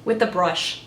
with the brush.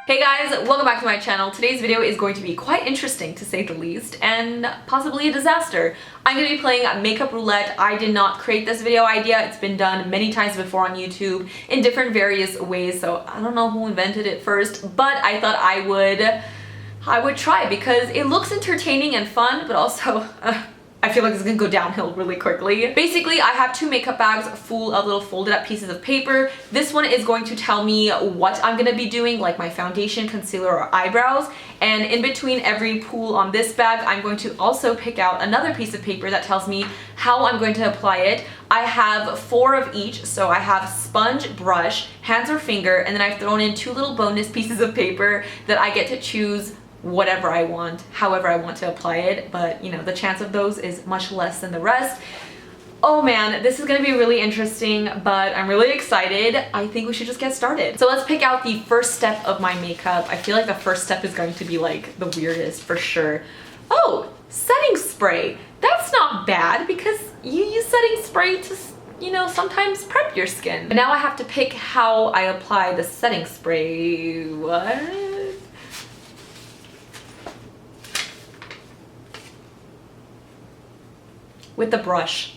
Hey guys, welcome back to my channel. Today's video is going to be quite interesting to say the least, and possibly a disaster. I'm going to be playing makeup roulette. I did not create this video idea. It's been done many times before on YouTube in different various ways, so I don't know who invented it first, but I thought I would try because it looks entertaining and fun, but also I feel like it's gonna go downhill really quickly. Basically, I have two makeup bags full of little folded up pieces of paper. This one is going to tell me what I'm gonna be doing, like my foundation, concealer, or eyebrows. And in between every pool on this bag, I'm going to also pick out another piece of paper that tells me how I'm going to apply it. I have 4 of each, so I have sponge, brush, hands or finger, and then I've thrown in 2 little bonus pieces of paper that I get to choose whatever I want, however I want to apply it, but you know, the chance of those is much less than the rest. Oh man, this is gonna be really interesting, but I'm really excited. I think we should just get started. So let's pick out the first step of my makeup. I feel like the first step is going to be like the weirdest for sure. Oh, setting spray. That's not bad because you use setting spray to, you know, sometimes prep your skin. But now I have to pick how I apply the setting spray. What? With the brush.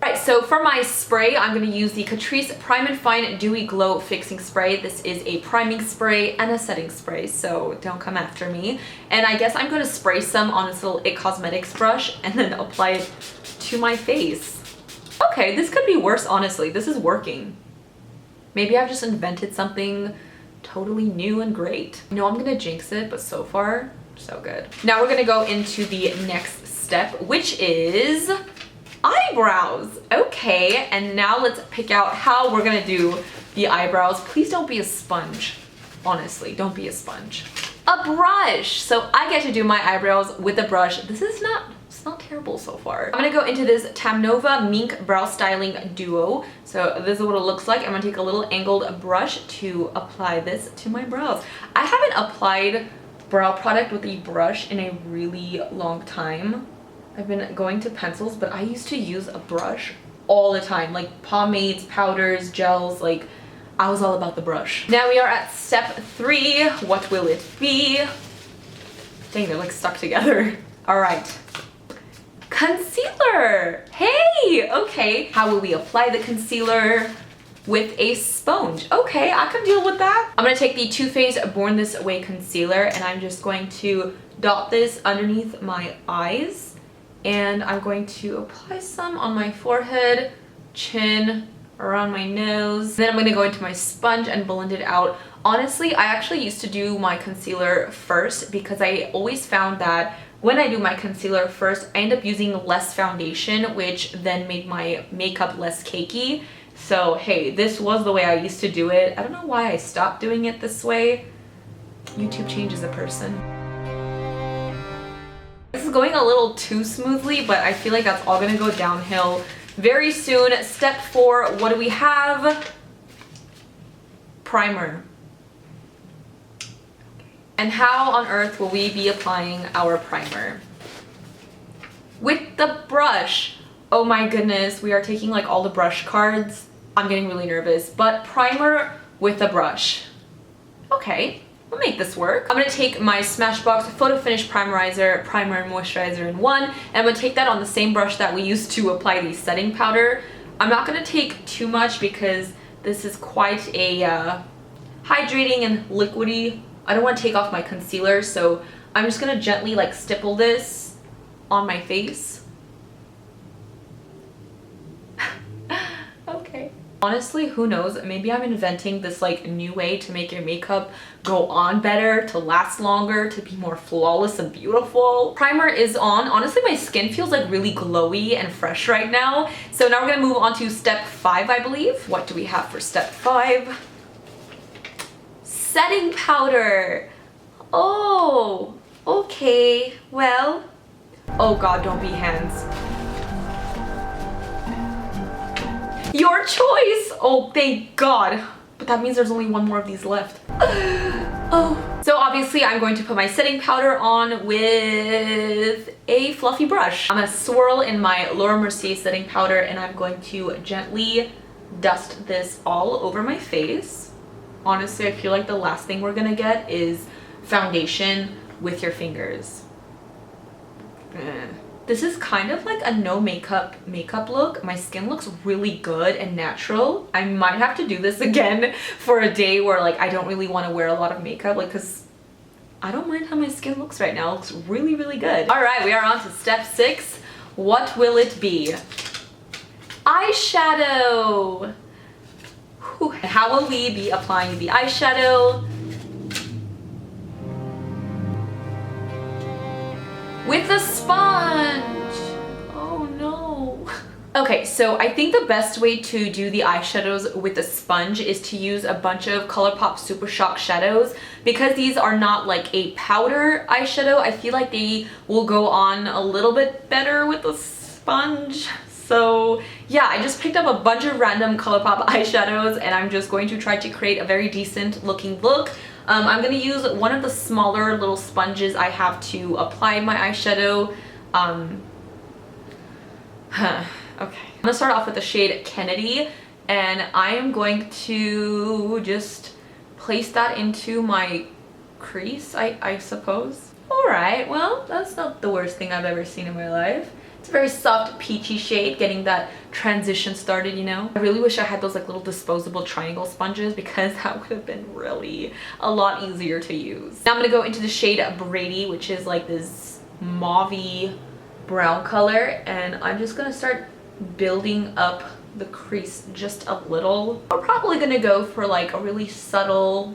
Alright, so for my spray, I'm going to use the Catrice Prime and Fine Dewy Glow Fixing Spray. This is a priming spray and a setting spray, so don't come after me. And I guess I'm going to spray some on this little IT Cosmetics brush and then apply it to my face. Okay, this could be worse, honestly. This is working. Maybe I've just invented something totally new and great. You know, I'm going to jinx it, but so far, so good. Now we're going to go into the next step, which is eyebrows. Okay, and now let's pick out how we're gonna do the eyebrows. Please don't be a sponge. Honestly, don't be a sponge. A brush. So I get to do my eyebrows with a brush. It's not terrible so far. I'm gonna go into this Tamnova Mink Brow Styling Duo. So this is what it looks like. I'm gonna take a little angled brush to apply this to my brows. I haven't applied brow product with a brush in a really long time. I've been going to pencils, but I used to use a brush all the time, like pomades, powders, gels, like I was all about the brush. Now we are at step 3. What will it be? Dang, they're like stuck together. All right. Concealer. Hey, okay. How will we apply the concealer? With a sponge. Okay, I can deal with that. I'm gonna take the Too Faced Born This Way concealer and I'm just going to dot this underneath my eyes. And I'm going to apply some on my forehead, chin, around my nose. Then I'm going to go into my sponge and blend it out. Honestly, I actually used to do my concealer first because I always found that when I do my concealer first, I end up using less foundation, which then made my makeup less cakey. So hey, this was the way I used to do it. I don't know why I stopped doing it this way. YouTube changes a person. This is going a little too smoothly, but I feel like that's all gonna go downhill very soon. Step 4, what do we have? Primer. And how on earth will we be applying our primer? With the brush. Oh my goodness, we are taking like all the brush cards. I'm getting really nervous, but primer with a brush. Okay. We'll make this work. I'm gonna take my Smashbox Photo Finish Primerizer, Primer and Moisturizer in one, and I'm gonna take that on the same brush that we used to apply the setting powder. I'm not gonna take too much because this is quite a hydrating and liquidy. I don't want to take off my concealer, so I'm just gonna gently like stipple this on my face. Okay. Honestly, who knows? Maybe I'm inventing this like new way to make your makeup go on better, to last longer, to be more flawless and beautiful. Primer is on. Honestly, my skin feels like really glowy and fresh right now. So now we're gonna move on to step 5, I believe. What do we have for step 5? Setting powder. Oh, okay. Well, oh God, don't be hands. Your choice! Oh, thank God. But that means there's only one more of these left. Oh, So obviously I'm going to put my setting powder on with a fluffy brush. I'm gonna swirl in my Laura Mercier setting powder and I'm going to gently dust this all over my face. Honestly, I feel like the last thing we're gonna get is foundation with your fingers. This is kind of like a no makeup look. My skin looks really good and natural. I might have to do this again for a day where like I don't really want to wear a lot of makeup, like, because I don't mind how my skin looks right now. It looks really, really good. All right, we are on to step 6. What will it be? Eyeshadow. Whew. How will we be applying the eyeshadow? With a sponge. Oh no. Okay, so I think the best way to do the eyeshadows with a sponge is to use a bunch of ColourPop Super Shock shadows. Because these are not like a powder eyeshadow, I feel like they will go on a little bit better with a sponge. So yeah, I just picked up a bunch of random ColourPop eyeshadows and I'm just going to try to create a very decent looking look. I'm going to use one of the smaller little sponges I have to apply my eyeshadow. Okay. I'm going to start off with the shade Kennedy and I am going to just place that into my crease, I suppose. Alright, well, that's not the worst thing I've ever seen in my life. It's a very soft peachy shade, getting that transition started, you know? I really wish I had those like little disposable triangle sponges because that would have been really a lot easier to use. Now I'm gonna go into the shade Brady, which is like this mauve-y brown color, and I'm just gonna start building up the crease just a little. I'm probably gonna go for like a really subtle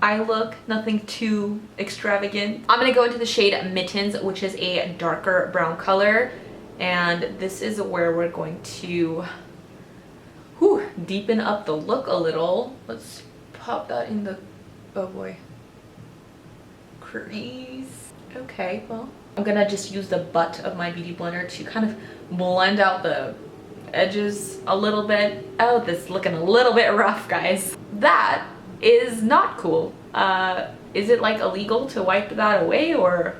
eye look, nothing too extravagant. I'm gonna go into the shade Mittens, which is a darker brown color. And this is where we're going to deepen up the look a little. Let's pop that in the, oh boy, crease. Okay, well, I'm gonna just use the butt of my beauty blender to kind of blend out the edges a little bit. Oh, this is looking a little bit rough, guys. That is not cool. Is it like illegal to wipe that away, or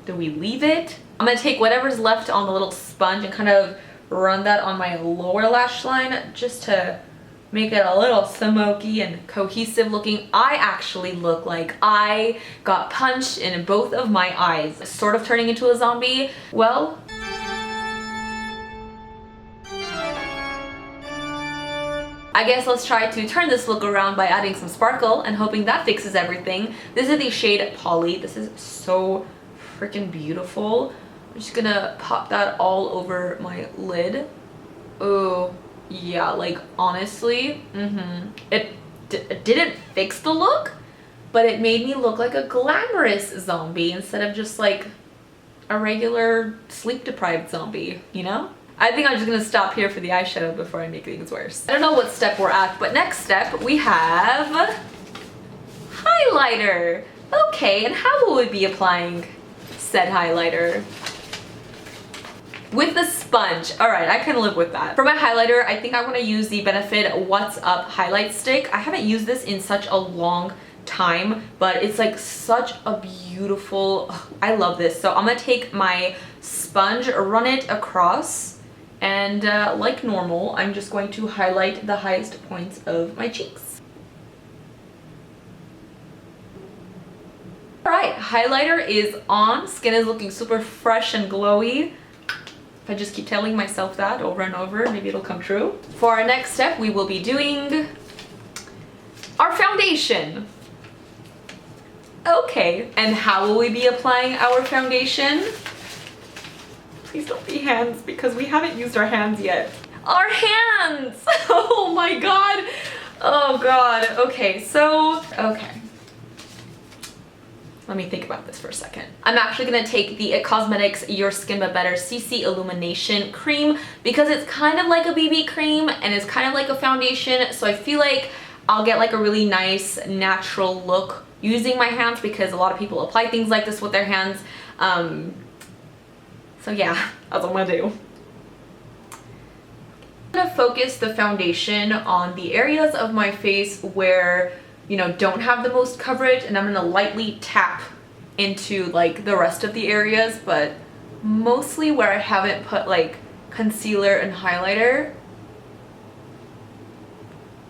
do we leave it? I'm gonna take whatever's left on the little sponge and kind of run that on my lower lash line just to make it a little smoky and cohesive looking. I actually look like I got punched in both of my eyes, sort of turning into a zombie. Well, I guess let's try to turn this look around by adding some sparkle and hoping that fixes everything. This is the shade Polly. This is so freaking beautiful. I'm just gonna pop that all over my lid. Oh, yeah, like honestly, it didn't fix the look, but it made me look like a glamorous zombie instead of just like a regular sleep-deprived zombie, you know? I think I'm just gonna stop here for the eyeshadow before I make things worse. I don't know what step we're at, but next step we have highlighter. Okay, and how will we be applying said highlighter? With the sponge. Alright, I can live with that. For my highlighter, I think I want to use the Benefit What's Up highlight stick. I haven't used this in such a long time, but it's like such a beautiful, I love this. So I'm gonna take my sponge, run it across, and like normal, I'm just going to highlight the highest points of my cheeks. Alright, highlighter is on. Skin is looking super fresh and glowy. If I just keep telling myself that over and over, maybe it'll come true. For our next step, we will be doing our foundation. Okay, and how will we be applying our foundation? Please don't be hands, because we haven't used our hands yet. Our hands! Oh my god! Oh god. Okay, so, okay. Let me think about this for a second. I'm actually gonna take the IT Cosmetics Your Skin But Better CC Illumination Cream because it's kind of like a BB cream and it's kind of like a foundation, so I feel like I'll get like a really nice natural look using my hands because a lot of people apply things like this with their hands. So yeah, that's what I'm gonna do. I'm gonna focus the foundation on the areas of my face where you know, don't have the most coverage, and I'm gonna lightly tap into like the rest of the areas, but mostly where I haven't put like concealer and highlighter.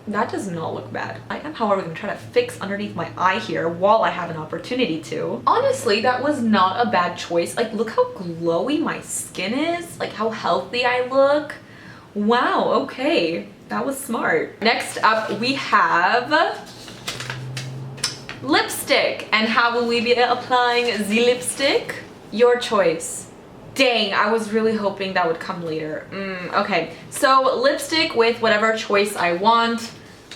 That does not look bad. I am, however, gonna try to fix underneath my eye here while I have an opportunity to. Honestly, that was not a bad choice. Like, look how glowy my skin is, like how healthy I look. Wow, okay, that was smart. Next up, we have lipstick. And how will we be applying the lipstick? Your choice. Dang, I was really hoping that would come later. Okay, so lipstick with whatever choice I want.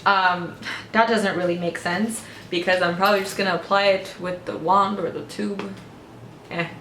That doesn't really make sense because I'm probably just gonna apply it with the wand or the tube.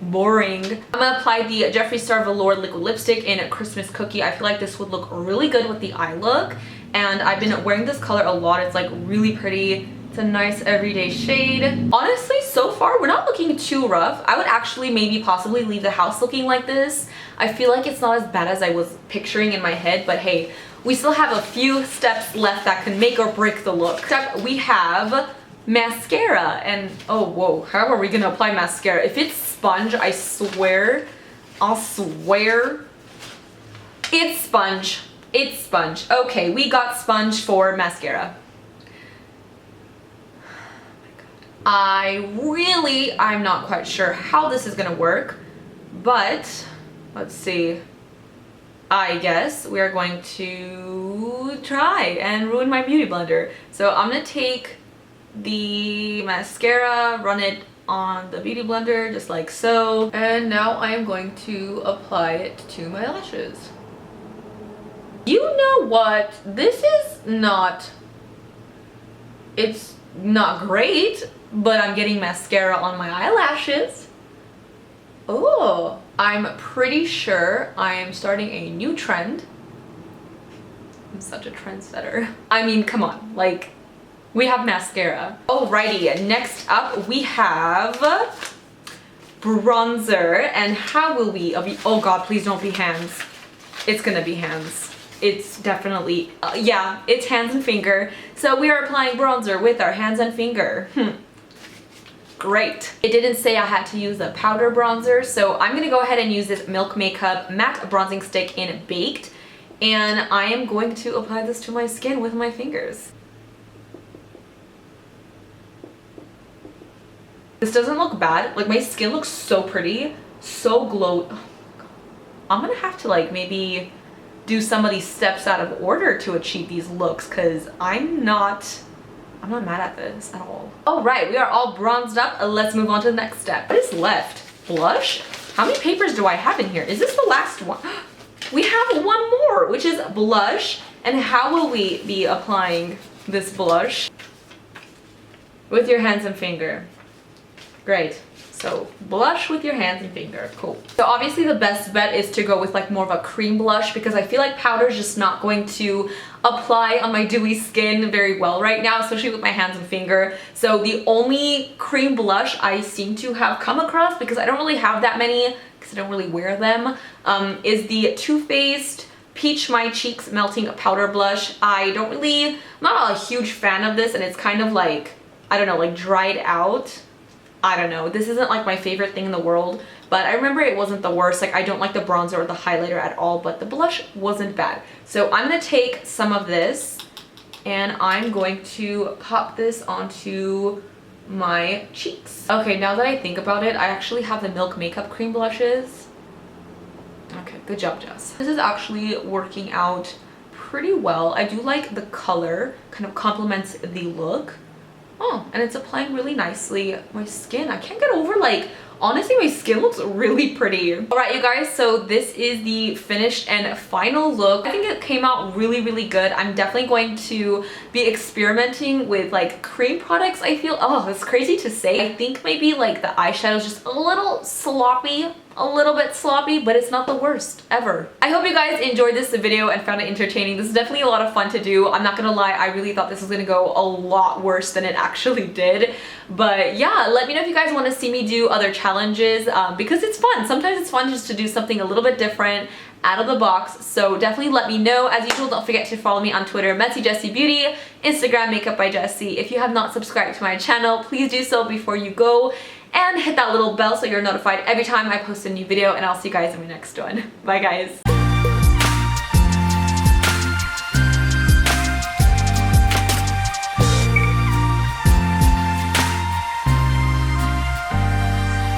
Boring. I'm gonna apply the Jeffree Star Velour liquid lipstick in Christmas Cookie. I feel like this would look really good with the eye look, and I've been wearing this color a lot. It's like really pretty. It's a nice everyday shade. Honestly, so far we're not looking too rough. I would actually maybe possibly leave the house looking like this. I feel like it's not as bad as I was picturing in my head, but hey, we still have a few steps left that can make or break the look. Step, we have mascara, and oh whoa, how are we gonna apply mascara? If it's sponge, I swear, I'll swear, it's sponge. It's sponge. Okay, we got sponge for mascara. I'm not quite sure how this is gonna work, but let's see. I guess we are going to try and ruin my beauty blender. So I'm gonna take the mascara, run it on the beauty blender just like so, and now I am going to apply it to my lashes. You know what? This is not, it's not great, but I'm getting mascara on my eyelashes. Oh, I'm pretty sure I am starting a new trend. I'm such a trendsetter. I mean, come on, like, we have mascara. Alrighty, next up we have bronzer. And how will we, oh god, please don't be hands. It's gonna be hands. It's definitely, yeah, it's hands and finger. So we are applying bronzer with our hands and finger. Great. It didn't say I had to use a powder bronzer, so I'm gonna go ahead and use this Milk Makeup Matte Bronzing Stick in Baked, and I am going to apply this to my skin with my fingers. This doesn't look bad. Like, my skin looks so pretty, so glow. Oh my god. I'm gonna have to like maybe do some of these steps out of order to achieve these looks, because I'm not mad at this at all. All right, we are all bronzed up. Let's move on to the next step. What is left? Blush? How many papers do I have in here? Is this the last one? We have one more, which is blush. And how will we be applying this blush? With your hands and finger. Great. So blush with your hands and finger. Cool. So obviously the best bet is to go with like more of a cream blush, because I feel like powder is just not going to apply on my dewy skin very well right now, especially with my hands and finger. So the only cream blush I seem to have come across, because I don't really have that many because I don't really wear them, is the Too Faced Peach My Cheeks Melting Powder Blush. I'm not a huge fan of this, and it's kind of like, I don't know, like dried out. I don't know, this isn't like my favorite thing in the world, but I remember it wasn't the worst. Like, I don't like the bronzer or the highlighter at all, but the blush wasn't bad. So I'm gonna take some of this and I'm going to pop this onto my cheeks. Okay, now that I think about it, I actually have the Milk Makeup cream blushes. Okay, good job, Jess. This is actually working out pretty well. I do like the color, kind of complements the look. Oh, and it's applying really nicely. My skin, I can't get over, like, honestly, my skin looks really pretty. All right, you guys, so this is the finished and final look. I think it came out really, really good. I'm definitely going to be experimenting with like cream products, I feel. Oh, it's crazy to say. I think maybe like the eyeshadow is just a little sloppy. A little bit sloppy, but it's not the worst ever. I hope you guys enjoyed this video and found it entertaining. This is definitely a lot of fun to do. I'm not gonna lie, I really thought this was gonna go a lot worse than it actually did. But yeah, let me know if you guys want to see me do other challenges, because it's fun. Sometimes it's fun just to do something a little bit different out of the box, so definitely let me know. As usual, don't forget to follow me on Twitter, mesijesibeauty, Instagram, Makeup by Jesi. If you have not subscribed to my channel, please do so before you go, and hit that little bell so you're notified every time I post a new video, and I'll see you guys in my next one. Bye guys!